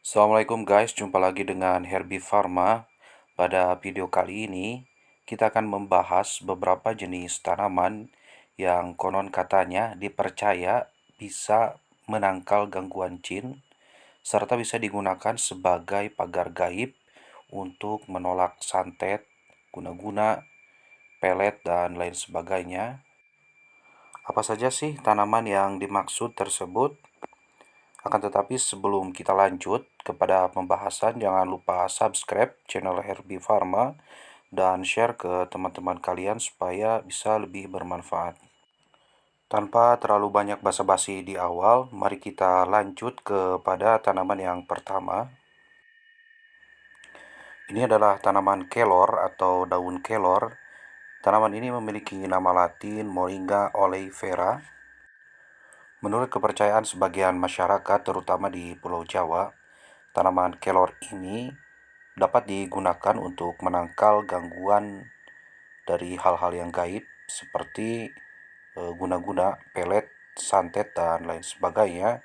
Assalamualaikum guys, jumpa lagi dengan Herbie Pharma. Pada video kali ini, kita akan membahas beberapa jenis tanaman yang konon katanya dipercaya bisa menangkal gangguan jin, serta bisa digunakan sebagai pagar gaib untuk menolak santet, guna-guna, pelet, dan lain sebagainya. Apa saja sih tanaman yang dimaksud tersebut? Akan tetapi sebelum kita lanjut kepada pembahasan, jangan lupa subscribe channel Herbie Pharma dan share ke teman-teman kalian supaya bisa lebih bermanfaat. Tanpa terlalu banyak basa-basi di awal, mari kita lanjut kepada tanaman yang pertama. Ini adalah tanaman kelor atau daun kelor. Tanaman ini memiliki nama latin Moringa oleifera. Menurut kepercayaan sebagian masyarakat, terutama di Pulau Jawa, tanaman kelor ini dapat digunakan untuk menangkal gangguan dari hal-hal yang gaib seperti guna-guna, pelet, santet, dan lain sebagainya,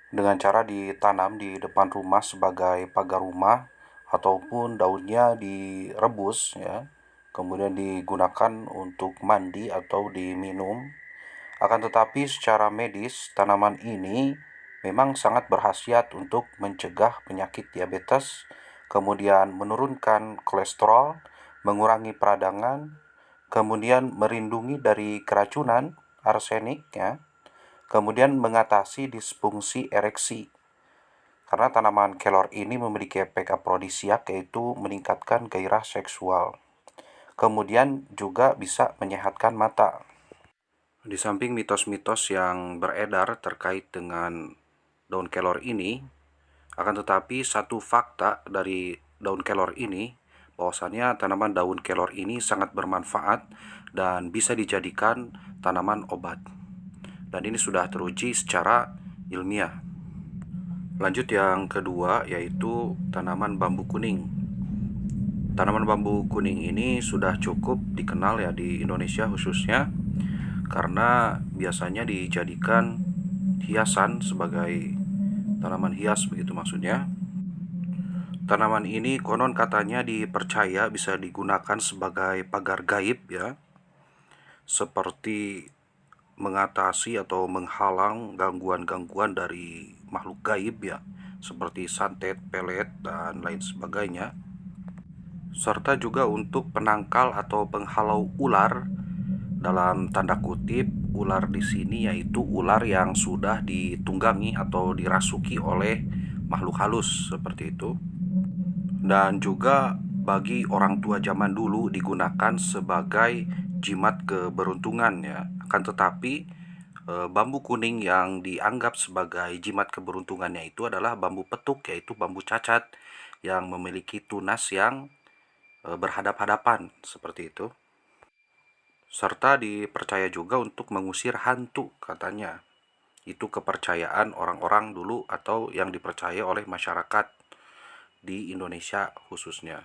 dengan cara ditanam di depan rumah sebagai pagar rumah ataupun daunnya direbus ya, kemudian digunakan untuk mandi atau diminum. Akan tetapi secara medis, tanaman ini memang sangat berkhasiat untuk mencegah penyakit diabetes, kemudian menurunkan kolesterol, mengurangi peradangan, kemudian melindungi dari keracunan, arsenik ya, kemudian mengatasi disfungsi ereksi. Karena tanaman kelor ini memiliki efek afrodisiak, yaitu meningkatkan gairah seksual. Kemudian juga bisa menyehatkan mata. Di samping mitos-mitos yang beredar terkait dengan daun kelor ini, akan tetapi satu fakta dari daun kelor ini, bahwasannya tanaman daun kelor ini sangat bermanfaat dan bisa dijadikan tanaman obat. Dan ini sudah teruji secara ilmiah. Lanjut yang kedua, yaitu tanaman bambu kuning. Tanaman bambu kuning ini sudah cukup dikenal ya di Indonesia khususnya, karena biasanya dijadikan hiasan sebagai tanaman hias, begitu maksudnya. Tanaman ini konon katanya dipercaya bisa digunakan sebagai pagar gaib ya, seperti mengatasi atau menghalang gangguan-gangguan dari makhluk gaib ya, seperti santet, pelet, dan lain sebagainya. Serta juga untuk penangkal atau penghalau ular, dalam tanda kutip ular di sini yaitu ular yang sudah ditunggangi atau dirasuki oleh makhluk halus seperti itu. Dan juga bagi orang tua zaman dulu digunakan sebagai jimat keberuntungan ya. Akan tetapi bambu kuning yang dianggap sebagai jimat keberuntungannya itu adalah bambu petuk, yaitu bambu cacat yang memiliki tunas yang berhadap-hadapan seperti itu. Serta dipercaya juga untuk mengusir hantu katanya. Itu kepercayaan orang-orang dulu atau yang dipercaya oleh masyarakat di Indonesia khususnya.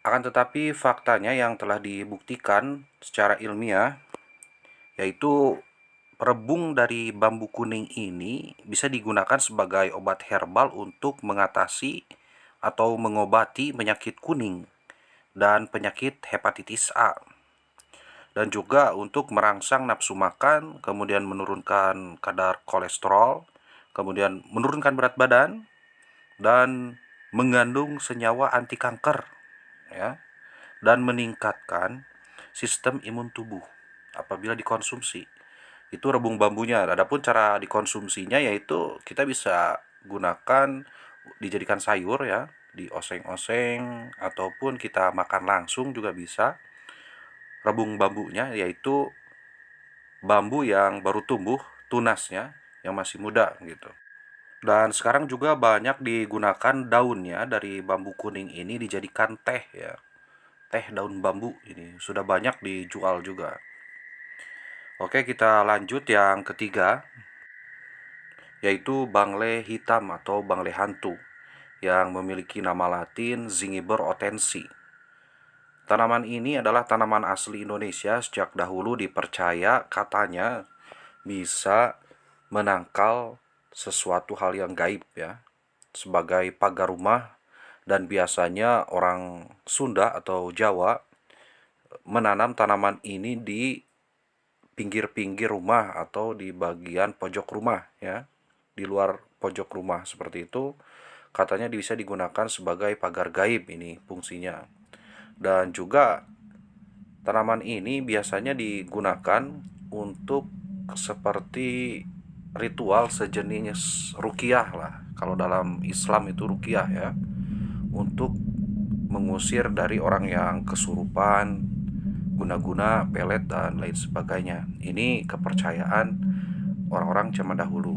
Akan tetapi faktanya yang telah dibuktikan secara ilmiah, yaitu rebung dari bambu kuning ini bisa digunakan sebagai obat herbal untuk mengatasi atau mengobati penyakit kuning dan penyakit hepatitis A. Dan juga untuk merangsang nafsu makan, kemudian menurunkan kadar kolesterol, kemudian menurunkan berat badan, dan mengandung senyawa anti kanker ya, dan meningkatkan sistem imun tubuh apabila dikonsumsi. Itu rebung bambunya. Adapun cara dikonsumsinya yaitu kita bisa gunakan dijadikan sayur ya, dioseng-oseng, ataupun kita makan langsung juga bisa. Rebung bambunya yaitu bambu yang baru tumbuh, tunasnya yang masih muda gitu. Dan sekarang juga banyak digunakan daunnya dari bambu kuning ini dijadikan teh ya. Teh daun bambu ini sudah banyak dijual juga. Oke, kita lanjut yang ketiga, yaitu bangle hitam atau bangle hantu yang memiliki nama latin Zingiber otensi. Tanaman ini adalah tanaman asli Indonesia. Sejak dahulu dipercaya katanya bisa menangkal sesuatu hal yang gaib ya. sebagai pagar rumah, dan biasanya orang Sunda atau Jawa menanam tanaman ini di pinggir-pinggir rumah atau di bagian pojok rumah ya, di luar pojok rumah seperti itu. Katanya bisa digunakan sebagai pagar gaib ini fungsinya. Dan juga tanaman ini biasanya digunakan untuk seperti ritual sejenis ruqyah lah. Kalau dalam Islam itu ruqyah ya, untuk mengusir dari orang yang kesurupan, guna-guna, pelet, dan lain sebagainya. Ini kepercayaan orang-orang zaman dahulu.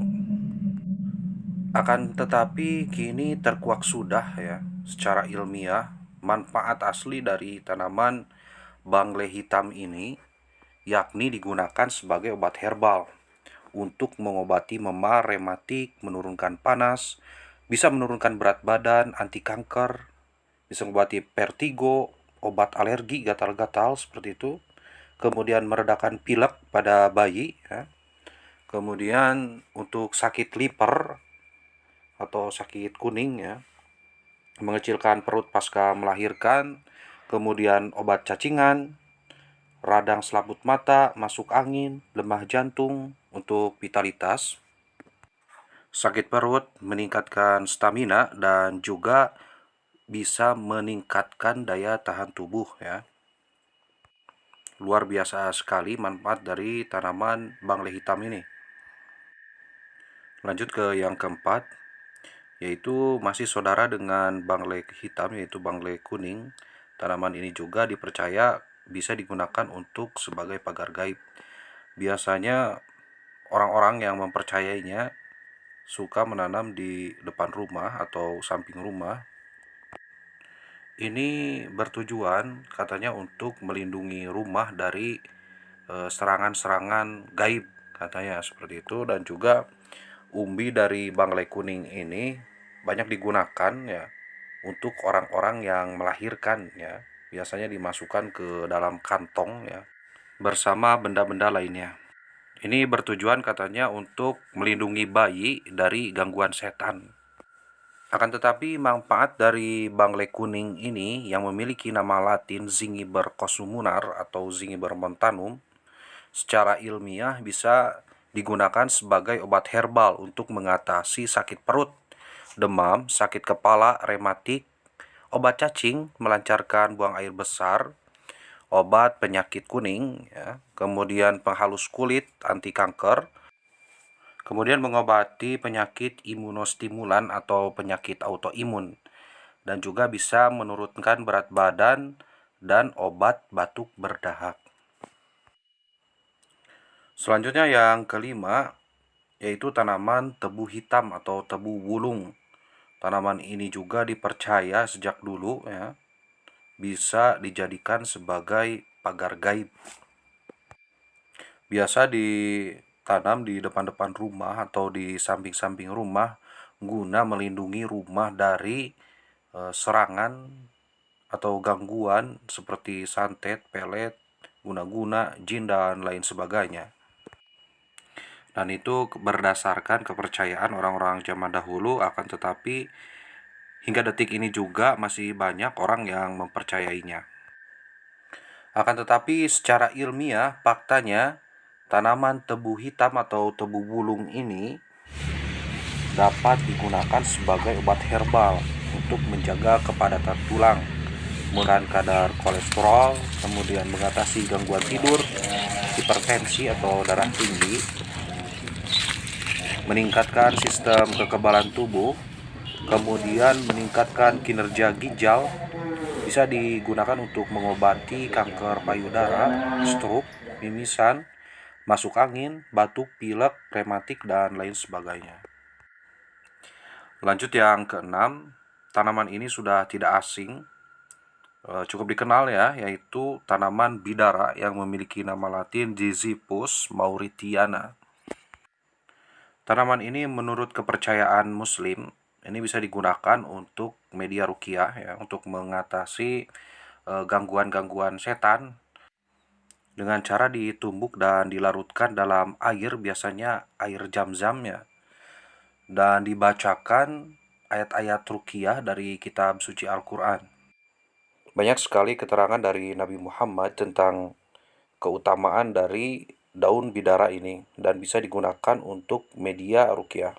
Akan tetapi kini terkuak sudah ya, secara ilmiah, manfaat asli dari tanaman bangle hitam ini, yakni digunakan sebagai obat herbal untuk mengobati memar, rematik, menurunkan panas, bisa menurunkan berat badan, anti kanker, bisa mengobati vertigo, obat alergi, gatal-gatal seperti itu. Kemudian meredakan pilek pada bayi ya. Kemudian untuk sakit liver atau sakit kuning ya, mengecilkan perut pasca melahirkan, kemudian obat cacingan, radang selaput mata, masuk angin, lemah jantung, untuk vitalitas, sakit perut, meningkatkan stamina, dan juga bisa meningkatkan daya tahan tubuh ya. Luar biasa sekali manfaat dari tanaman bangle hitam ini. Lanjut ke yang keempat, yaitu masih saudara dengan bangle hitam, yaitu bangle kuning. Tanaman ini juga dipercaya bisa digunakan untuk sebagai pagar gaib. Biasanya orang-orang yang mempercayainya suka menanam di depan rumah atau samping rumah. Ini bertujuan katanya untuk melindungi rumah dari serangan-serangan gaib katanya seperti itu. Dan juga umbi dari bangle kuning ini banyak digunakan ya untuk orang-orang yang melahirkan ya. Biasanya dimasukkan ke dalam kantong ya bersama benda-benda lainnya. Ini bertujuan katanya untuk melindungi bayi dari gangguan setan. Akan tetapi manfaat dari bangle kuning ini yang memiliki nama latin Zingiber cosumunar atau Zingiber montanum secara ilmiah bisa digunakan sebagai obat herbal untuk mengatasi sakit perut, demam, sakit kepala, rematik, obat cacing, melancarkan buang air besar, obat penyakit kuning, ya, kemudian penghalus kulit, anti kanker, kemudian mengobati penyakit imunostimulan atau penyakit autoimun, dan juga bisa menurunkan berat badan dan obat batuk berdahak. Selanjutnya yang kelima, yaitu tanaman tebu hitam atau tebu wulung. Tanaman ini juga dipercaya sejak dulu ya, bisa dijadikan sebagai pagar gaib. Biasa ditanam di depan-depan rumah atau di samping-samping rumah guna melindungi rumah dari serangan atau gangguan seperti santet, pelet, guna-guna, jin, dan lain sebagainya. Dan itu berdasarkan kepercayaan orang-orang zaman dahulu, akan tetapi hingga detik ini juga masih banyak orang yang mempercayainya. Akan tetapi secara ilmiah, faktanya tanaman tebu hitam atau tebu wulung ini dapat digunakan sebagai obat herbal untuk menjaga kepadatan tulang, menurunkan kadar kolesterol, kemudian mengatasi gangguan tidur, hipertensi atau darah tinggi, meningkatkan sistem kekebalan tubuh, kemudian meningkatkan kinerja ginjal, bisa digunakan untuk mengobati kanker payudara, stroke, mimisan, masuk angin, batuk, pilek, rematik, dan lain sebagainya. Lanjut yang keenam, tanaman ini sudah tidak asing, cukup dikenal ya, yaitu tanaman bidara yang memiliki nama latin Ziziphus mauritiana. Tanaman ini menurut kepercayaan Muslim ini bisa digunakan untuk media ruqyah ya, untuk mengatasi gangguan-gangguan setan dengan cara ditumbuk dan dilarutkan dalam air, biasanya air zam-zam ya, dan dibacakan ayat-ayat ruqyah dari kitab suci Al-Quran. Banyak sekali keterangan dari Nabi Muhammad tentang keutamaan dari daun bidara ini dan bisa digunakan untuk media ruqyah.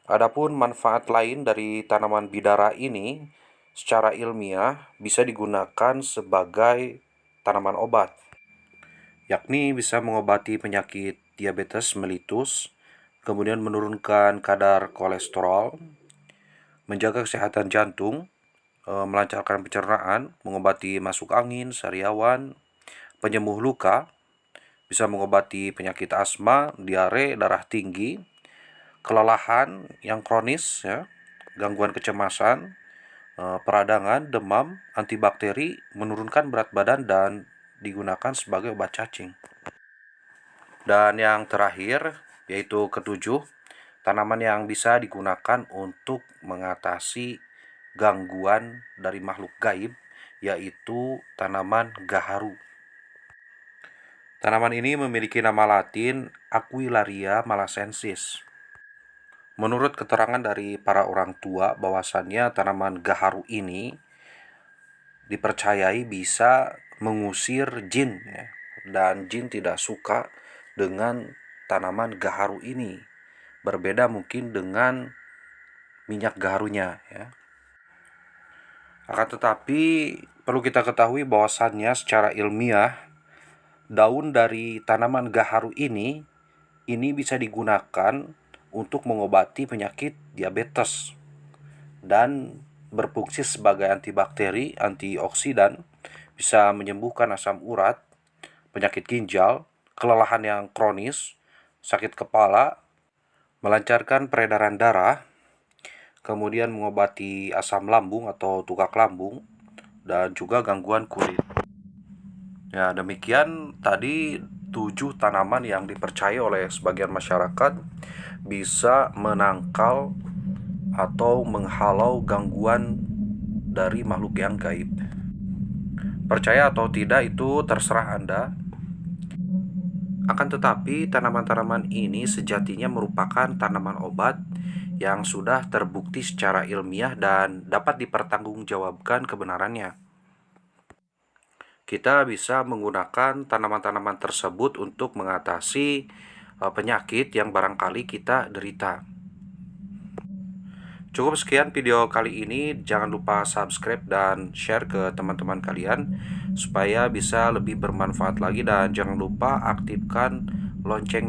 Adapun manfaat lain dari tanaman bidara ini secara ilmiah bisa digunakan sebagai tanaman obat, yakni bisa mengobati penyakit diabetes mellitus, kemudian menurunkan kadar kolesterol, menjaga kesehatan jantung, melancarkan pencernaan, mengobati masuk angin, sariawan, penyembuh luka, bisa mengobati penyakit asma, diare, darah tinggi, kelelahan yang kronis, ya, gangguan kecemasan, peradangan, demam, antibakteri, menurunkan berat badan, dan digunakan sebagai obat cacing. Dan yang terakhir, yaitu ketujuh, tanaman yang bisa digunakan untuk mengatasi gangguan dari makhluk gaib, yaitu tanaman gaharu. Tanaman ini memiliki nama latin Aquilaria malasensis. Menurut keterangan dari para orang tua bahwasannya tanaman gaharu ini dipercayai bisa mengusir jin, ya, dan jin tidak suka dengan tanaman gaharu ini. Berbeda mungkin dengan minyak gaharunya, ya. Akan tetapi perlu kita ketahui bahwasannya secara ilmiah daun dari tanaman gaharu ini bisa digunakan untuk mengobati penyakit diabetes dan berfungsi sebagai antibakteri, antioksidan, bisa menyembuhkan asam urat, penyakit ginjal, kelelahan yang kronis, sakit kepala, melancarkan peredaran darah, kemudian mengobati asam lambung atau tukak lambung, dan juga gangguan kulit. Ya, demikian tadi 7 tanaman yang dipercaya oleh sebagian masyarakat bisa menangkal atau menghalau gangguan dari makhluk yang gaib. Percaya atau tidak itu terserah Anda. Akan tetapi tanaman-tanaman ini sejatinya merupakan tanaman obat yang sudah terbukti secara ilmiah dan dapat dipertanggungjawabkan kebenarannya. Kita bisa menggunakan tanaman-tanaman tersebut untuk mengatasi penyakit yang barangkali kita derita. Cukup sekian video kali ini. Jangan lupa subscribe dan share ke teman-teman kalian supaya bisa lebih bermanfaat lagi, dan jangan lupa aktifkan lonceng